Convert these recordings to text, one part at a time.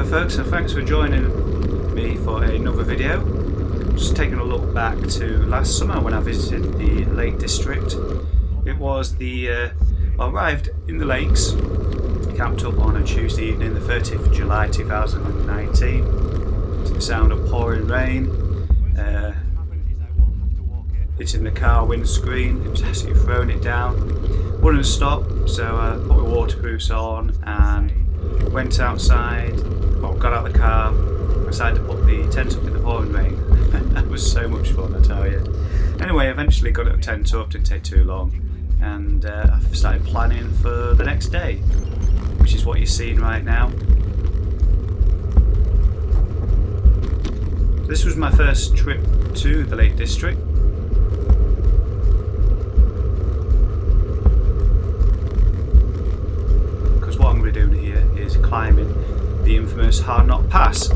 Hello folks, so thanks for joining me for another video. Just taking a look back to last summer when I visited the Lake District. It was I arrived in the lakes, camped up on a Tuesday evening, the 30th of July 2019, to the sound of pouring rain, hitting the car windscreen. It was actually throwing it down. Wouldn't stop, so I put my waterproofs on and went outside, got out of the car, decided to put the tent up in the pouring rain. That was so much fun, I tell you. Anyway, eventually got the tent up, didn't take too long, and I started planning for the next day, which is what you're seeing right now. This was my first trip to the Lake District. Because what I'm going to be doing here is climbing the infamous Hardknott Pass.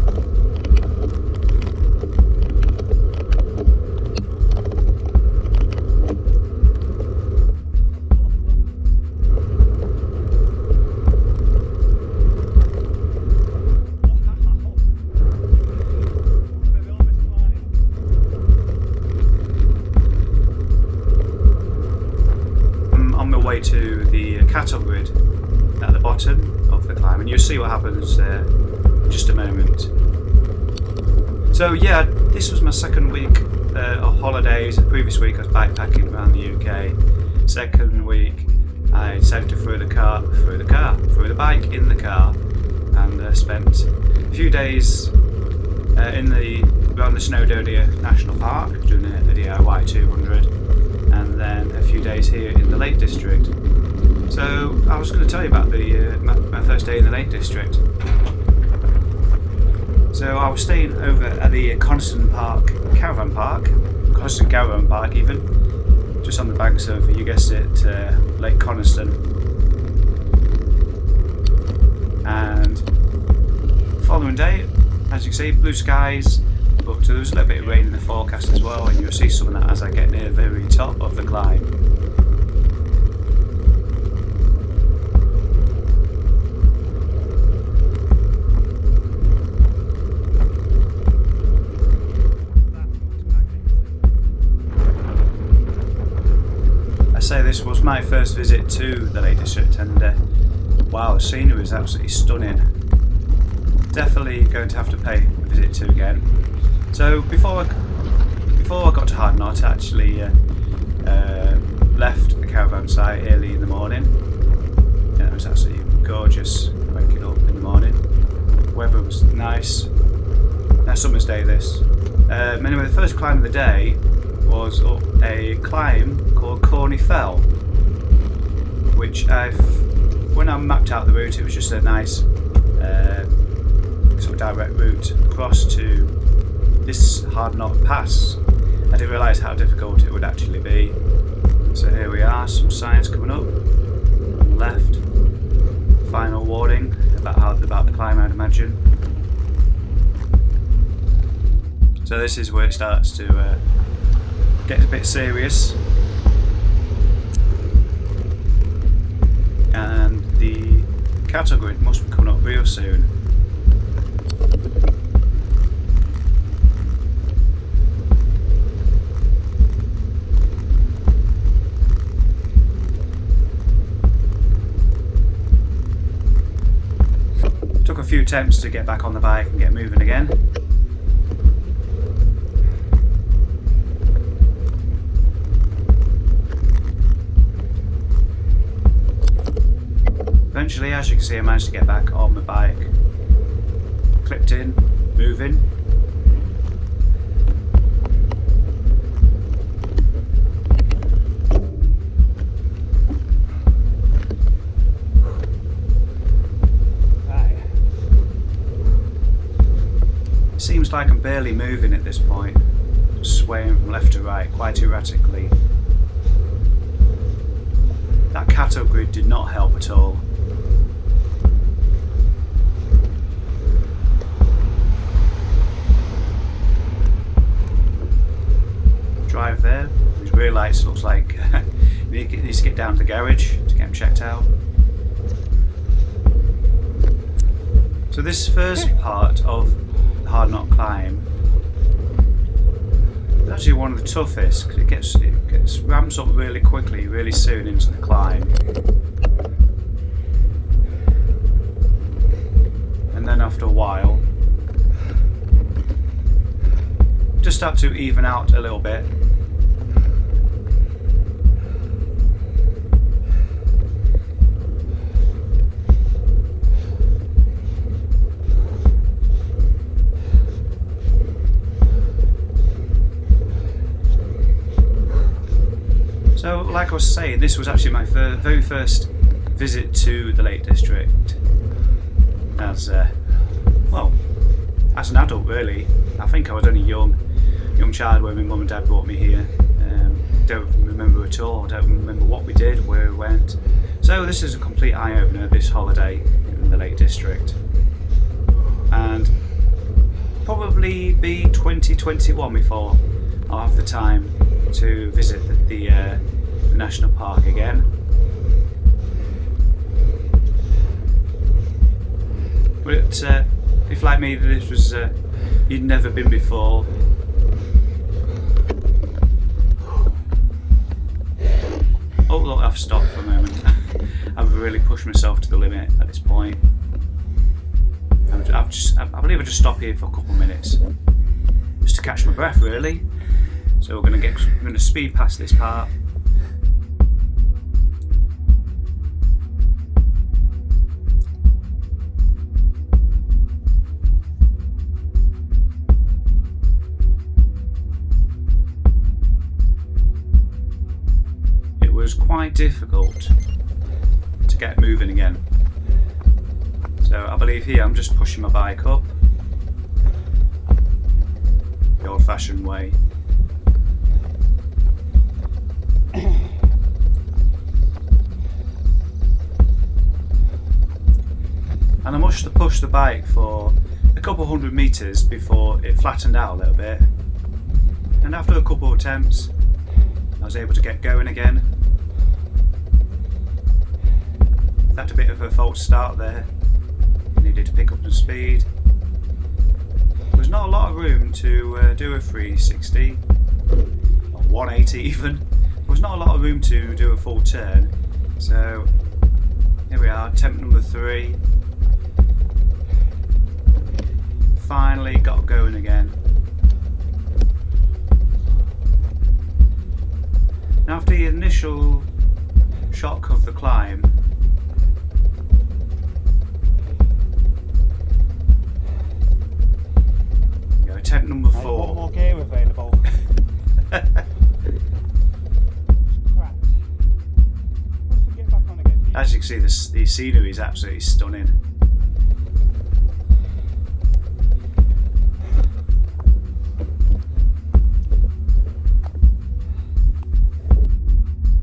Way to the cattle grid at the bottom of the climb, and you'll see what happens in just a moment. So yeah, this was my second week of holidays. The previous week I was backpacking around the UK. Second week I decided to throw the bike in the car, and spent a few days around the Snowdonia National Park doing a DIY 200, and then a few days here in the Lake District. So I was going to tell you about my first day in the Lake District. So I was staying over at the Coniston Caravan Park even, just on the banks of, you guessed it, Lake Coniston. And following day, as you can see, blue skies, but there was a little bit of rain in the forecast as well, and you'll see some of that as I get near the very top of the climb. I say this was my first visit to the Lake District, and wow, the scenery was absolutely stunning. Definitely going to have to pay a visit to again. So before I got to Hardknott, I actually left the caravan site early in the morning. Yeah, it was absolutely gorgeous waking up in the morning. Weather was nice. Nice summer's day this. Anyway, the first climb of the day was up a climb called Corny Fell, which when I mapped out the route, it was just a nice sort of direct route across to this Hardknott Pass. I didn't realise how difficult it would actually be. So here we are, some signs coming up on the left. Final warning about the climb, I'd imagine. So this is where it starts to get a bit serious, and the cattle grid must be coming up real soon. Took a few attempts to get back on the bike and get moving again. Eventually, as you can see, I managed to get back on my bike, clipped in, moving. It seems like I'm barely moving at this point, just swaying from left to right quite erratically. That cattle grid did not help at all. Drive there, these rear lights looks like it needs to get down to the garage to get them checked out. So this first part of the Hardknott climb is actually one of the toughest because it gets ramps up really quickly, really soon into the climb. And then after a while, just start to even out a little bit. So, like I was saying, this was actually my very first visit to the Lake District as well, as an adult really. I think I was only a young child when my mum and dad brought me here. Don't remember at all, I don't remember what we did, where we went. So this is a complete eye-opener, this holiday in the Lake District. And probably be 2021 before I'll have the time to visit the national park again. But if like me this was you'd never been before, oh look, I've stopped for a moment. I've really pushed myself to the limit at this point. I believe I just stopped here for a couple of minutes just to catch my breath really. So we're going to speed past this part. It was quite difficult to get moving again. So I believe here I'm just pushing my bike up the old-fashioned way. And I must have pushed the bike for a couple hundred metres before it flattened out a little bit. And after a couple of attempts, I was able to get going again. Had a bit of a false start there. Needed to pick up the speed. There was not a lot of room to do a 360, or 180 even. There was not a lot of room to do a full turn. So here we are, attempt number 3. Finally got going again. Now after the initial shock of the climb, attempt number 4. One more gear available. As you can see, the scenery is absolutely stunning.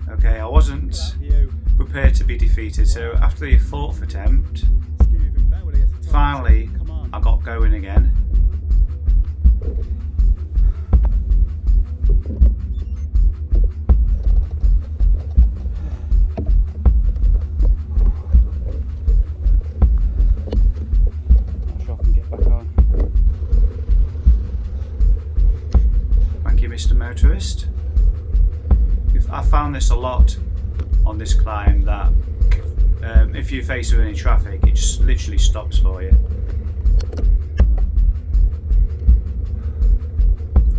Okay, I wasn't prepared to be defeated, so after the 4th attempt, finally I got going again. Mr. Motorist. I found this a lot on this climb, that if you're faced with any traffic, it just literally stops for you.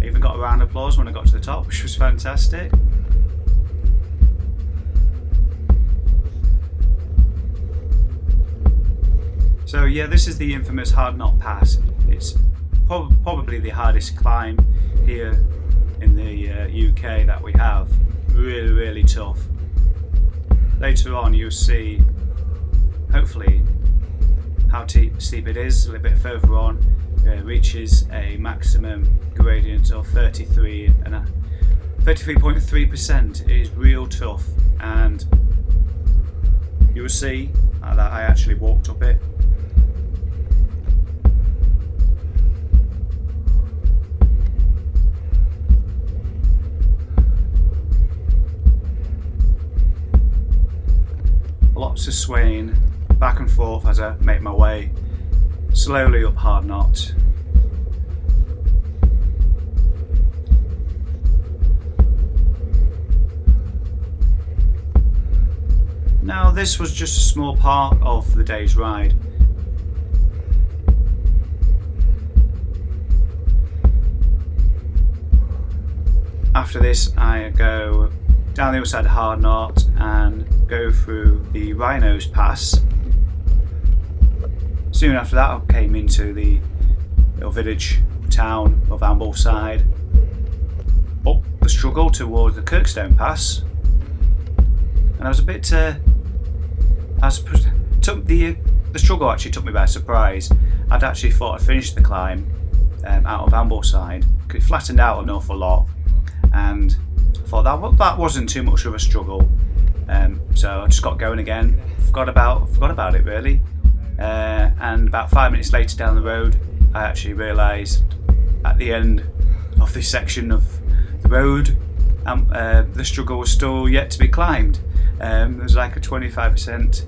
I even got a round of applause when I got to the top, which was fantastic. So yeah, this is the infamous Hardknott Pass. It's probably the hardest climb here in the UK that we have. Really, really tough. Later on you'll see, hopefully, how steep it is. A little bit further on, it reaches a maximum gradient of 33.3%. It is real tough, and you will see that I actually walked up it. Lots of swaying back and forth as I make my way slowly up Hardknott. Now this was just a small part of the day's ride. After this I go down the other side of Hardknott and go through the Hardknott Pass. Soon after that I came into the little village town of Ambleside, up the struggle towards the Hardknott Pass, and I was a bit the struggle actually took me by surprise. I'd actually thought I'd finished the climb out of Ambleside. It flattened out an awful lot, and I thought that wasn't too much of a struggle. So I just got going again. Forgot about it really. And about 5 minutes later down the road, I actually realised at the end of this section of the road, the struggle was still yet to be climbed. There was like a 25%.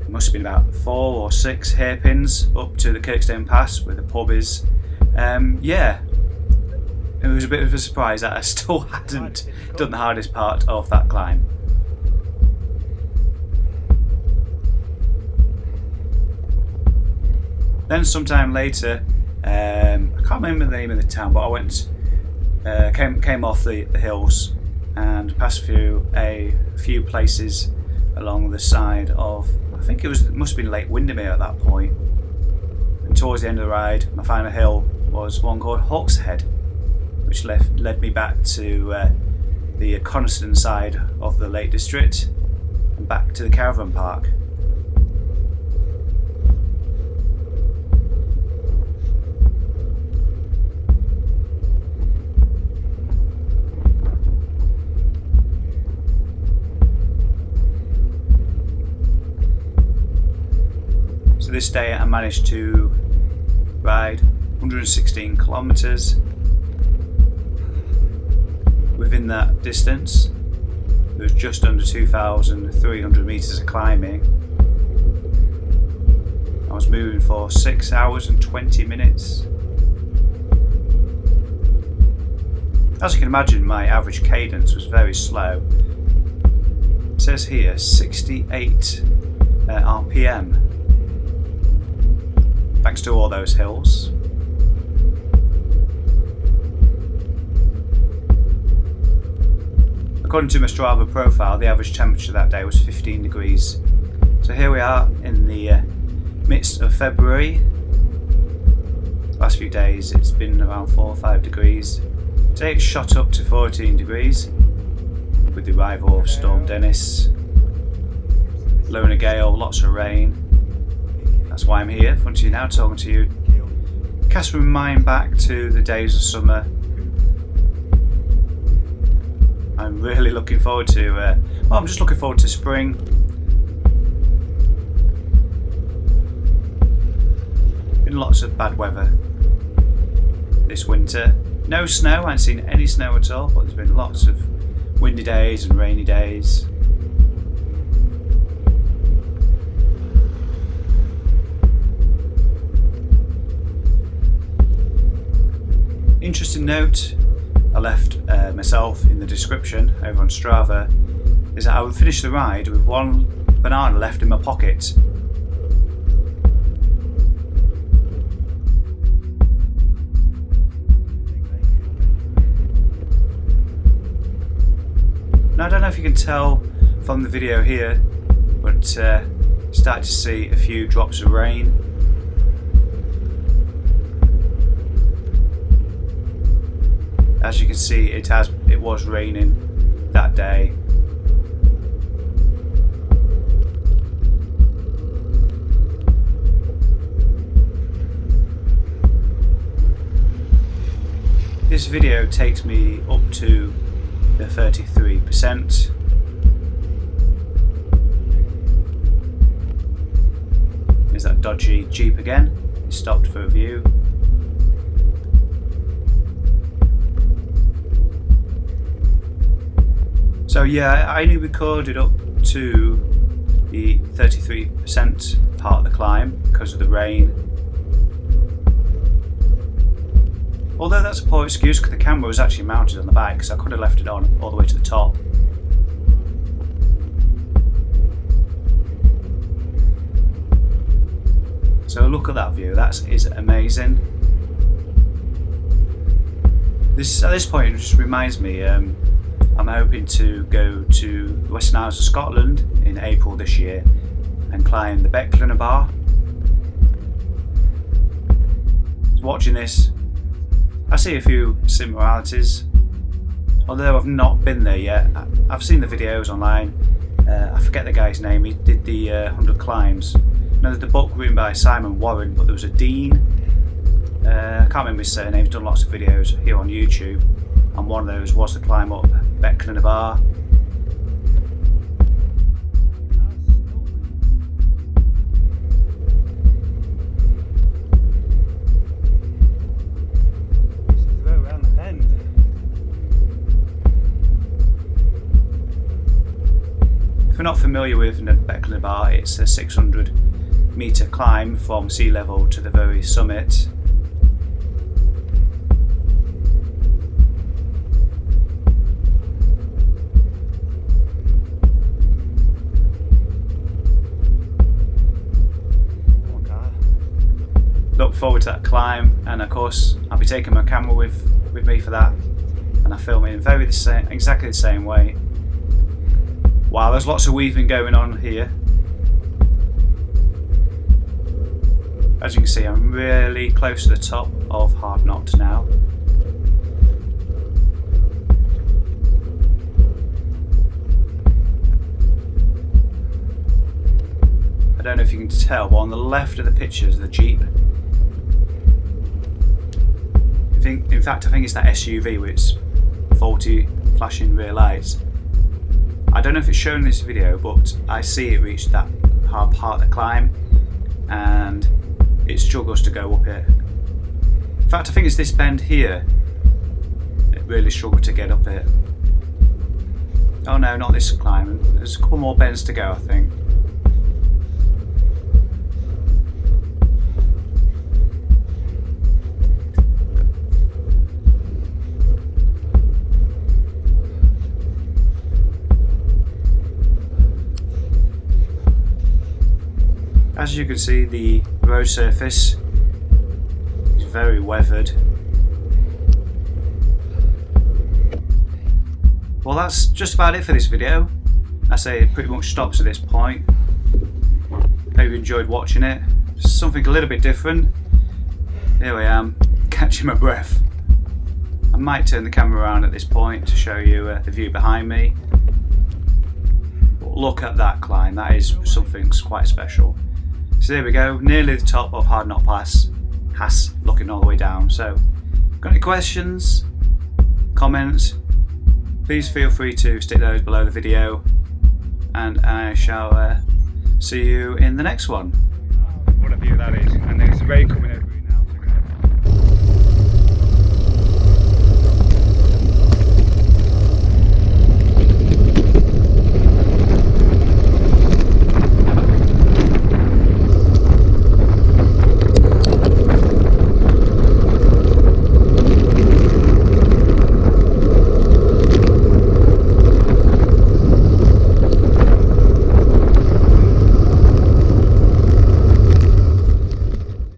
It must have been about 4 or 6 hairpins up to the Hardknott Pass where the pub is. Yeah, it was a bit of a surprise that I still hadn't done the hardest part of that climb. Then sometime later, I can't remember the name of the town, but I went, came off the hills and passed through a few places along the side of, I think it must have been Lake Windermere at that point. And towards the end of the ride, my final hill was one called Hawk's Head, which led me back to the Coniston side of the Lake District and back to the caravan park. So this day I managed to ride 116 kilometres. Within that distance, there was just under 2,300 metres of climbing. I was moving for 6 hours and 20 minutes. As you can imagine, my average cadence was very slow. It says here 68 RPM. Thanks to all those hills. According to my Strava profile, the average temperature that day was 15 degrees. So here we are in the midst of February. Last few days it's been around 4 or 5 degrees. Today it's shot up to 14 degrees with the arrival of Storm Dennis. Blowing a gale, lots of rain. That's why I'm here in front of you now, talking to you. Cast my mind back to the days of summer. I'm really looking forward to, I'm just looking forward to spring. Been lots of bad weather this winter. No snow, I haven't seen any snow at all, but there's been lots of windy days and rainy days. Interesting note I left myself in the description over on Strava is that I would finish the ride with one banana left in my pocket. Now I don't know if you can tell from the video here, but start to see a few drops of rain. As you can see, it was raining that day. This video takes me up to the 33%. There's that dodgy Jeep again. It stopped for a view. So yeah, I only recorded up to the 33% part of the climb because of the rain Although that's a poor excuse because the camera was actually mounted on the back, so I could have left it on all the way to the top. So look at that view, that is amazing. At this point it just reminds me, I'm hoping to go to the Western Isles of Scotland in April this year and climb the Hardknott Pass. Watching this, I see a few similarities, although I've not been there yet. I've seen the videos online. I forget the guy's name, he did the 100 climbs. There's the book written by Simon Warren, but there was a Dean, I can't remember his surname, he's done lots of videos here on YouTube, and one of those was the climb up Hardknott Pass. If you're not familiar with the Hardknott Pass, it's a 600-metre climb from sea level to the very summit. Look forward to that climb, and of course I'll be taking my camera with me for that, and I film it in exactly the same way. Wow, there's lots of weaving going on here. As you can see, I'm really close to the top of Hardknott now. I don't know if you can tell, but on the left of the picture is the Jeep. In fact, I think it's that SUV with its faulty flashing rear lights. I don't know if it's shown in this video, but I see it reach that hard part of the climb and it struggles to go up it. In fact, I think it's this bend here it really struggled to get up it. Oh no, not this climb. There's a couple more bends to go, I think. As you can see, the road surface is very weathered. Well, that's just about it for this video. I say it pretty much stops at this point. Hope you enjoyed watching it. Something a little bit different. Here I am, catching my breath. I might turn the camera around at this point to show you the view behind me. But look at that climb, that is something quite special. So there we go, nearly the top of Hardknott Pass, looking all the way down. So, got any questions, comments, please feel free to stick those below the video, and I shall see you in the next one. What a view that is, and it's very cool.